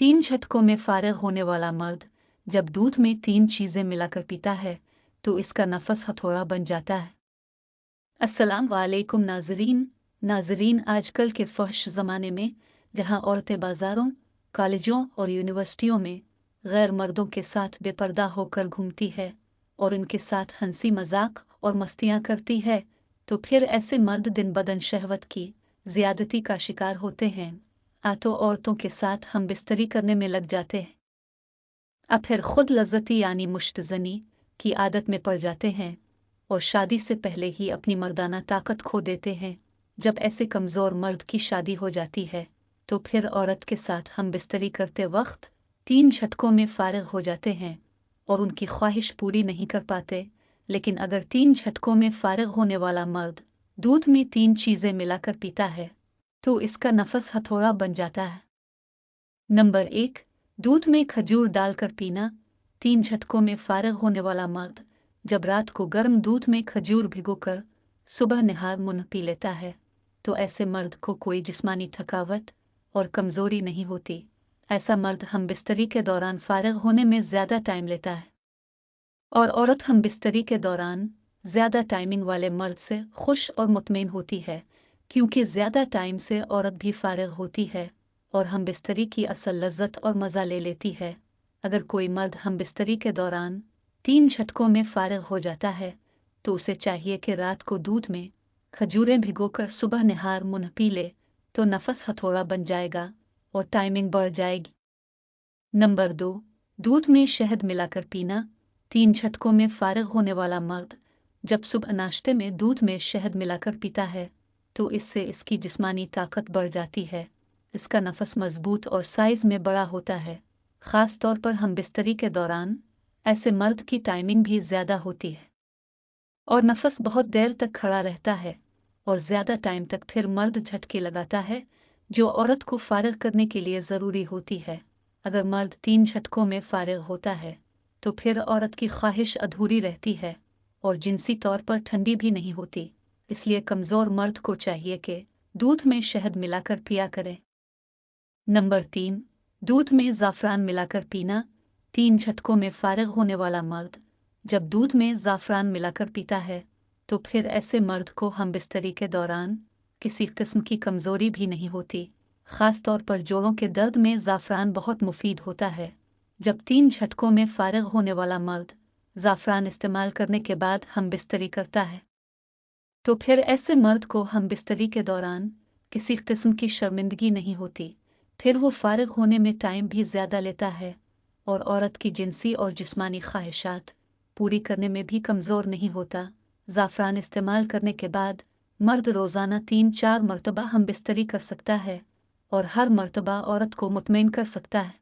3 झटकों में फारिग होने वाला मर्द जब दूध में 3 चीजें मिलाकर पीता है तो इसका नफस हथौड़ा बन जाता है। अस्सलाम वालेकुम नाजरीन, आजकल के फहश ज़माने में जहां औरतें बाजारों, कॉलेजों और यूनिवर्सिटियों में गैर मर्दों के साथ बेपर्दा होकर घूमती है और उनके साथ हंसी मजाक और मस्तियां करती है, तो फिर ऐसे मर्द दिन बदन शहवत की ज्यादती का शिकार होते हैं। तो औरतों के साथ हम बिस्तरी करने में लग जाते हैं। अब फिर खुद लज्जती यानी मुश्तजनी की आदत में पड़ जाते हैं और शादी से पहले ही अपनी मर्दाना ताकत खो देते हैं। जब ऐसे कमजोर मर्द की शादी हो जाती है तो फिर औरत के साथ हम बिस्तरी करते वक्त 3 झटकों में फारिग हो जाते हैं और उनकी ख्वाहिश पूरी नहीं कर पाते। लेकिन अगर 3 झटकों में फारिग होने वाला मर्द दूध में 3 चीजें मिलाकर पीता है तो इसका नफस हथौड़ा बन जाता है। नंबर 1, दूध में खजूर डालकर पीना। 3 झटकों में फारिग होने वाला मर्द जब रात को गर्म दूध में खजूर भिगोकर सुबह निहार मुंह पी लेता है तो ऐसे मर्द को कोई जिस्मानी थकावट और कमजोरी नहीं होती। ऐसा मर्द हम बिस्तरी के दौरान फारिग होने में ज्यादा टाइम लेता है और औरत हम बिस्तरी के दौरान ज्यादा टाइमिंग वाले मर्द से खुश और मुतमईन होती है, क्योंकि ज्यादा टाइम से औरत भी फारिग होती है और हम बिस्तरी की असल लज्जत और मजा ले लेती है। अगर कोई मर्द हम बिस्तरी के दौरान 3 झटकों में फारिग हो जाता है तो उसे चाहिए कि रात को दूध में खजूरें भिगोकर सुबह निहार मुंह पी ले, तो नफस हथौड़ा बन जाएगा और टाइमिंग बढ़ जाएगी। नंबर 2, दूध में शहद मिलाकर पीना। 3 झटकों में फारिग होने वाला मर्द जब सुबह नाश्ते में दूध में शहद मिलाकर पीता है तो इससे इसकी जिस्मानी ताकत बढ़ जाती है, इसका नफस मजबूत और साइज में बड़ा होता है। खास तौर पर हम बिस्तरी के दौरान ऐसे मर्द की टाइमिंग भी ज्यादा होती है और नफस बहुत देर तक खड़ा रहता है और ज्यादा टाइम तक फिर मर्द झटके लगाता है जो औरत को फारिग करने के लिए जरूरी होती है। अगर मर्द 3 झटकों में फारिग होता है तो फिर औरत की ख्वाहिश अधूरी रहती है और जिनसी तौर पर ठंडी भी नहीं होती। इसलिए कमजोर मर्द को चाहिए कि दूध में शहद मिलाकर पिया करें। नंबर 3, दूध में ज़ाफ़रान मिलाकर पीना। 3 झटकों में फारिग होने वाला मर्द जब दूध में ज़ाफ़रान मिलाकर पीता है तो फिर ऐसे मर्द को हम बिस्तरी के दौरान किसी किस्म की कमजोरी भी नहीं होती। खास तौर पर जोड़ों के दर्द में ज़ाफ़रान बहुत मुफीद होता है। जब 3 झटकों में फारिग होने वाला मर्द ज़ाफ़रान इस्तेमाल करने के बाद हम बिस्तरी करता है तो फिर ऐसे मर्द को हम बिस्तरी के दौरान किसी किस्म की शर्मिंदगी नहीं होती। फिर वो फारिग होने में टाइम भी ज्यादा लेता है और औरत की जिनसी और जिस्मानी ख्वाहिशात पूरी करने में भी कमजोर नहीं होता। ज़ाफ़रान इस्तेमाल करने के बाद मर्द रोजाना 3-4 मरतबा हम बिस्तरी कर सकता है और हर मरतबा औरत को मुतमईन कर सकता है।